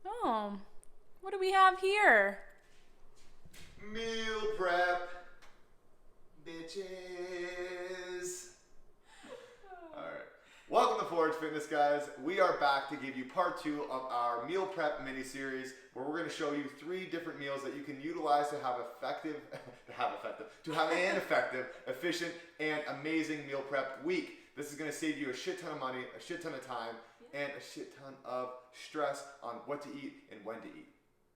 Oh, what do we have here? Meal prep, bitches. Alright. Welcome to Forge Fitness, guys. We are back to give you part 2 of our meal prep mini-series where we're going to show you 3 different meals that you can utilize to have an effective, efficient, and amazing meal prep week. This is going to save you a shit ton of money, a shit ton of time, and a shit ton of stress on what to eat and when to eat.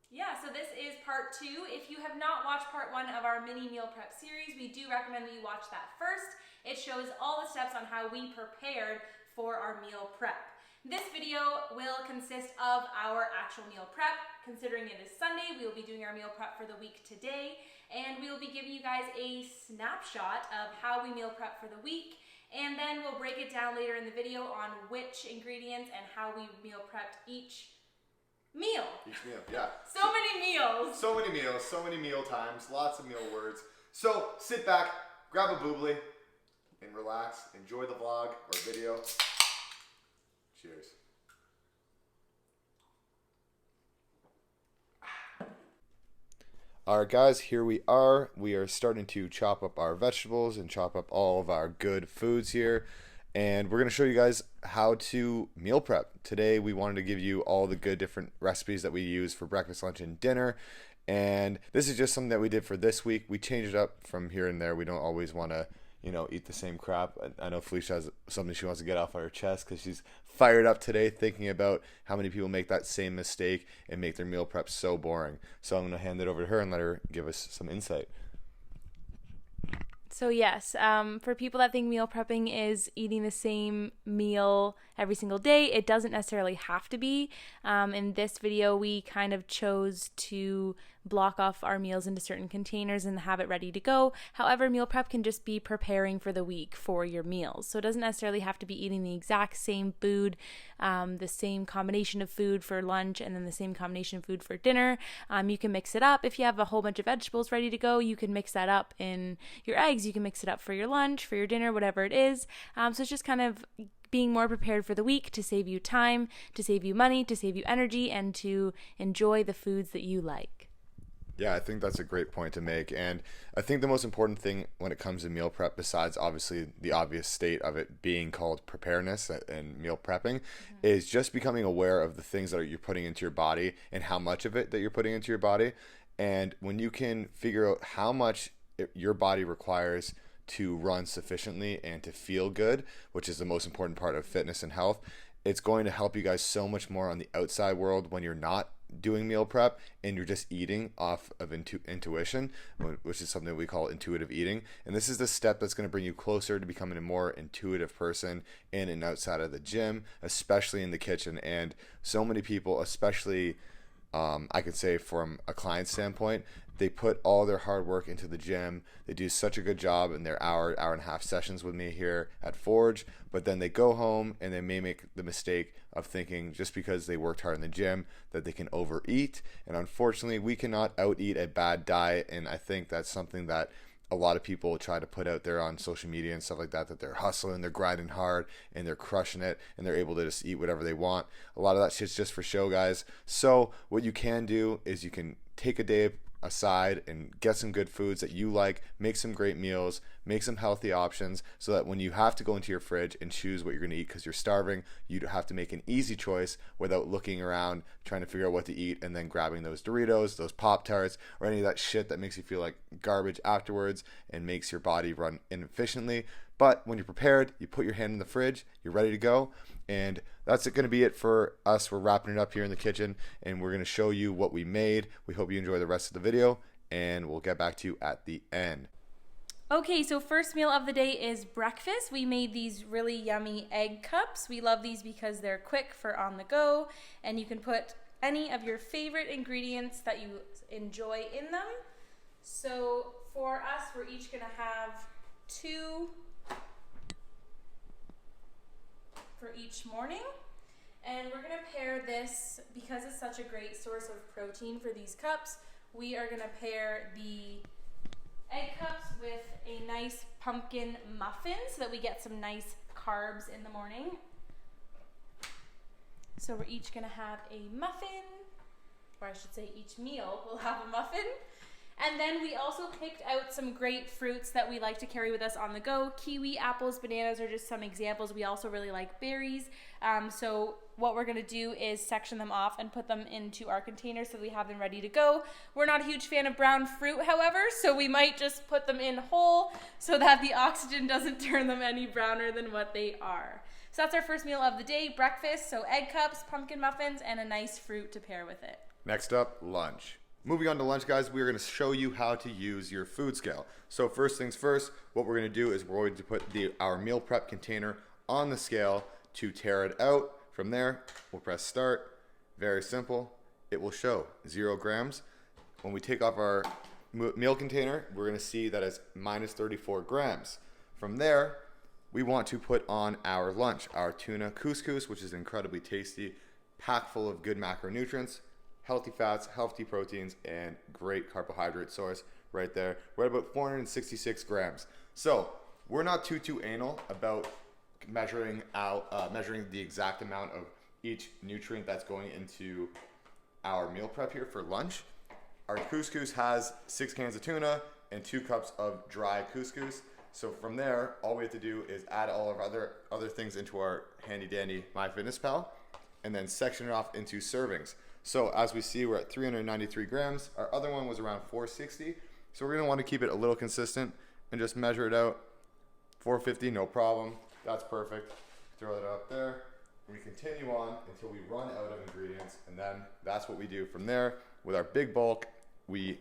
Yeah, so this is part 2. If you have not watched part 1 of our mini meal prep series, we do recommend that you watch that first. It shows all the steps on how we prepared for our meal prep. This video will consist of our actual meal prep. Considering it is Sunday, we will be doing our meal prep for the week today, and we will be giving you guys a snapshot of how we meal prep for the week. And then we'll break it down later in the video on which ingredients and how we meal prepped each meal. Each meal, yeah. So many meals. So many meals, so many meal times, lots of meal words. So sit back, grab a boobly, and relax. Enjoy the vlog or video. Cheers. Alright guys, here we are. We are starting to chop up our vegetables and chop up all of our good foods here. And we're going to show you guys how to meal prep. Today we wanted to give you all the good different recipes that we use for breakfast, lunch, and dinner. And this is just something that we did for this week. We changed it up from here and there. We don't always want to, eat the same crap. I know Felicia has something she wants to get off her chest because she's fired up today thinking about how many people make that same mistake and make their meal prep so boring. So I'm going to hand it over to her and let her give us some insight. So yes, for people that think meal prepping is eating the same meal every single day, it doesn't necessarily have to be. In this video, we kind of chose to block off our meals into certain containers and have it ready to go. However, meal prep can just be preparing for the week for your meals. So it doesn't necessarily have to be eating the exact same food, the same combination of food for lunch and then the same combination of food for dinner. You can mix it up. If you have a whole bunch of vegetables ready to go, you can mix that up in your eggs. You can mix it up for your lunch, for your dinner, whatever it is. So it's just kind of being more prepared for the week to save you time, to save you money, to save you energy, and to enjoy the foods that you like. Yeah, I think that's a great point to make. And I think the most important thing when it comes to meal prep, besides obviously the obvious state of it being called preparedness and meal prepping, is just becoming aware of the things that you're putting into your body and how much of it that you're putting into your body. And when you can figure out how much your body requires to run sufficiently and to feel good, which is the most important part of fitness and health, it's going to help you guys so much more on the outside world when you're not doing meal prep and you're just eating off of intuition, which is something we call intuitive eating. And this is the step that's going to bring you closer to becoming a more intuitive person in and outside of the gym, especially in the kitchen. And so many people, especially I could say from a client standpoint, they put all their hard work into the gym. They do such a good job in their hour and a half sessions with me here at Forge, but then they go home and they may make the mistake of thinking just because they worked hard in the gym that they can overeat. And unfortunately, we cannot out-eat a bad diet. And I think that's something that a lot of people try to put out there on social media and stuff like that, that they're hustling, they're grinding hard, and they're crushing it, and they're able to just eat whatever they want. A lot of that shit's just for show, guys. So what you can do is you can take a day aside and get some good foods that you like, make some great meals, make some healthy options, so that when you have to go into your fridge and choose what you're going to eat because you're starving, you have to make an easy choice without looking around trying to figure out what to eat and then grabbing those Doritos, those Pop-Tarts, or any of that shit that makes you feel like garbage afterwards and makes your body run inefficiently. But when you're prepared, you put your hand in the fridge, you're ready to go. And that's going to be it for us. We're wrapping it up here in the kitchen, and we're going to show you what we made. We hope you enjoy the rest of the video, and we'll get back to you at the end. Okay, so first meal of the day is breakfast. We made these really yummy egg cups. We love these because they're quick for on the go, and you can put any of your favorite ingredients that you enjoy in them. So for us, we're each going to have 2 for each morning. And we're going to pair this, because it's such a great source of protein for these cups, we are going to pair the egg cups with a nice pumpkin muffin so that we get some nice carbs in the morning. So we're each gonna have a muffin, or I should say each meal will have a muffin. And then we also picked out some great fruits that we like to carry with us on the go. Kiwi, apples, bananas are just some examples. We also really like berries. So what we're gonna do is section them off and put them into our containers so we have them ready to go. We're not a huge fan of brown fruit, however, so we might just put them in whole so that the oxygen doesn't turn them any browner than what they are. So that's our first meal of the day, breakfast. So egg cups, pumpkin muffins, and a nice fruit to pair with it. Next up, lunch. Moving on to lunch, guys, we're going to show you how to use your food scale. So first things first, what we're going to do is we're going to put our meal prep container on the scale to tear it out. From there, we'll press start. Very simple. It will show 0 grams. When we take off our meal container, we're going to see that it's minus 34 grams. From there, we want to put on our lunch, our tuna couscous, which is incredibly tasty, packed full of good macronutrients, healthy fats, healthy proteins, and great carbohydrate source right there. We're at about 466 grams. So we're not too anal about measuring the exact amount of each nutrient that's going into our meal prep here for lunch. Our couscous has 6 cans of tuna and 2 cups of dry couscous. So from there, all we have to do is add all of our other things into our handy dandy MyFitnessPal and then section it off into servings. So as we see, we're at 393 grams. Our other one was around 460. So we're gonna want to keep it a little consistent and just measure it out. 450, no problem. That's perfect. Throw it up there. We continue on until we run out of ingredients, and then that's what we do from there. With our big bulk, we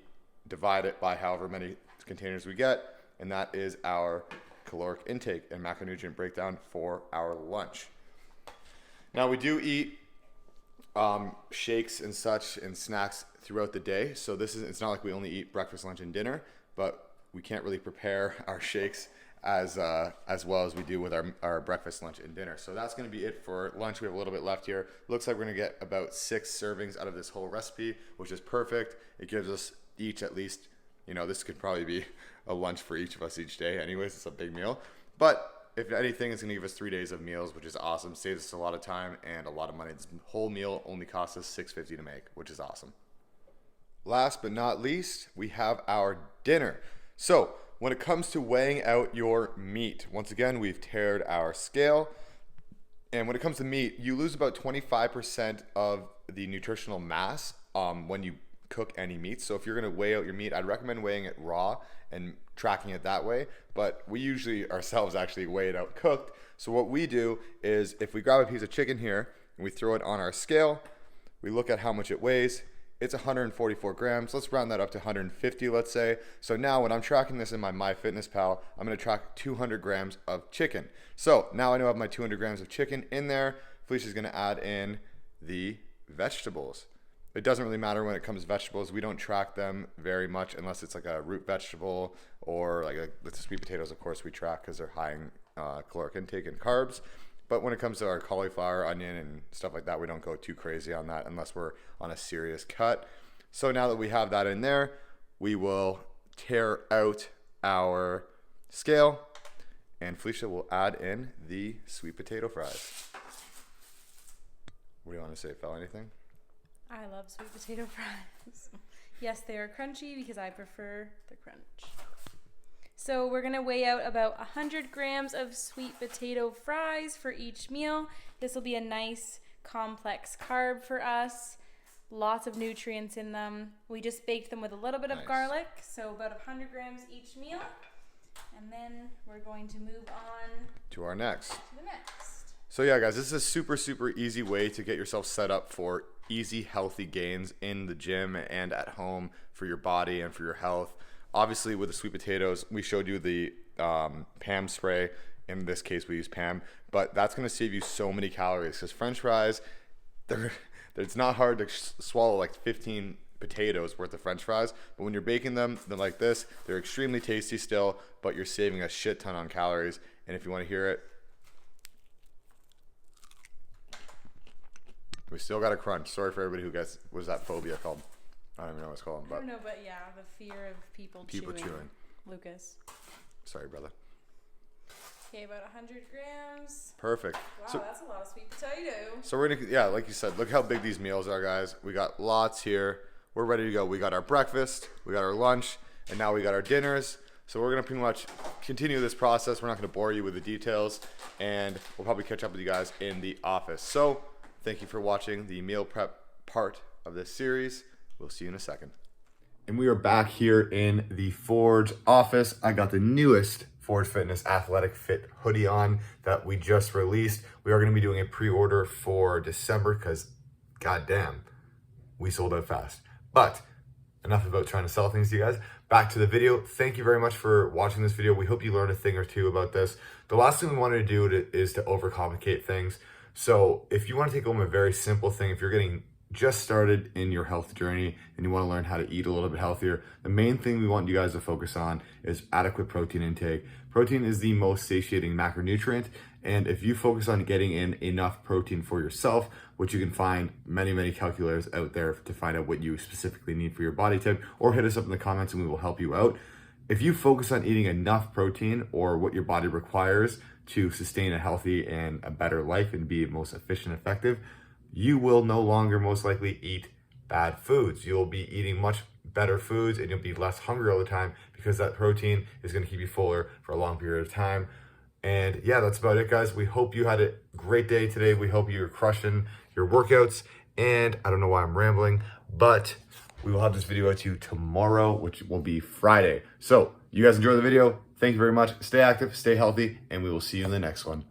divide it by however many containers we get, and that is our caloric intake and macronutrient breakdown for our lunch. Now we do eat shakes and such and snacks throughout the day. So it's not like we only eat breakfast, lunch, and dinner, but we can't really prepare our shakes as well as we do with our breakfast, lunch, and dinner. So that's going to be it for lunch. We have a little bit left here. Looks like we're going to get about 6 servings out of this whole recipe, which is perfect. It gives us each at least, this could probably be a lunch for each of us each day. Anyways, it's a big meal. But if anything, it's going to give us 3 days of meals, which is awesome. Saves us a lot of time and a lot of money. This whole meal only costs us $6.50 to make, which is awesome. Last but not least, we have our dinner. So when it comes to weighing out your meat, once again, we've tared our scale. And when it comes to meat, you lose about 25% of the nutritional mass when you cook any meat. So if you're going to weigh out your meat, I'd recommend weighing it raw and tracking it that way. But we usually ourselves actually weigh it out cooked. So what we do is if we grab a piece of chicken here and we throw it on our scale, we look at how much it weighs. It's 144 grams. Let's round that up to 150, let's say. So now when I'm tracking this in my MyFitnessPal, I'm going to track 200 grams of chicken. So now I know I have my 200 grams of chicken in there. Felicia's going to add in the vegetables. It doesn't really matter when it comes to vegetables. We don't track them very much unless it's like a root vegetable or the sweet potatoes, of course, we track because they're high in caloric intake and carbs. But when it comes to our cauliflower, onion, and stuff like that, we don't go too crazy on that unless we're on a serious cut. So now that we have that in there, we will tear out our scale, and Felicia will add in the sweet potato fries. What do you want to say, Fel? Anything? I love sweet potato fries. Yes, they are crunchy because I prefer the crunch. So we're going to weigh out about 100 grams of sweet potato fries for each meal. This will be a nice complex carb for us. Lots of nutrients in them. We just baked them with a little bit of garlic, so about 100 grams each meal. And then we're going to move on to our next. To the next. So yeah, guys, this is a super easy way to get yourself set up for easy, healthy gains in the gym and at home for your body and for your health. Obviously, with the sweet potatoes, we showed you the Pam spray. In this case, we use Pam, but that's going to save you so many calories because French fries, it's not hard to swallow like 15 potatoes worth of French fries, but when you're baking them, they're like this. They're extremely tasty still, but you're saving a shit ton on calories. And if you want to hear it, we still got a crunch. Sorry for everybody who gets, what is that phobia called? I don't even know what it's called. I don't know, but yeah, the fear of people chewing. Lucas. Sorry, brother. Okay, about 100 grams. Perfect. Wow, So, that's a lot of sweet potato. so we're gonna, yeah, like you said, look how big these meals are, guys. We got lots here. We're ready to go. We got our breakfast, we got our lunch, and now we got our dinners. So we're gonna pretty much continue this process. We're not gonna bore you with the details, and we'll probably catch up with you guys in the office. So thank you for watching the meal prep part of this series. We'll see you in a second. And we are back here in the Forge office. I got the newest Forge Fitness Athletic Fit hoodie on that we just released. We are gonna be doing a pre-order for December because goddamn, we sold out fast. But enough about trying to sell things to you guys. Back to the video. Thank you very much for watching this video. We hope you learned a thing or two about this. The last thing we wanted to do is to overcomplicate things. So if you want to take home a very simple thing, if you're getting just started in your health journey and you want to learn how to eat a little bit healthier, the main thing we want you guys to focus on is adequate protein intake. Protein is the most satiating macronutrient, and if you focus on getting in enough protein for yourself, which you can find many calculators out there to find out what you specifically need for your body type, or hit us up in the comments and we will help you out. If you focus on eating enough protein or what your body requires to sustain a healthy and a better life and be most efficient and effective, you will no longer most likely eat bad foods. You'll be eating much better foods and you'll be less hungry all the time because that protein is going to keep you fuller for a long period of time. And yeah, that's about it, guys. We hope you had a great day today. We hope you're crushing your workouts. And I don't know why I'm rambling, but we will have this video out to you tomorrow, which will be Friday. So you guys enjoy the video. Thank you very much. Stay active, stay healthy, and we will see you in the next one.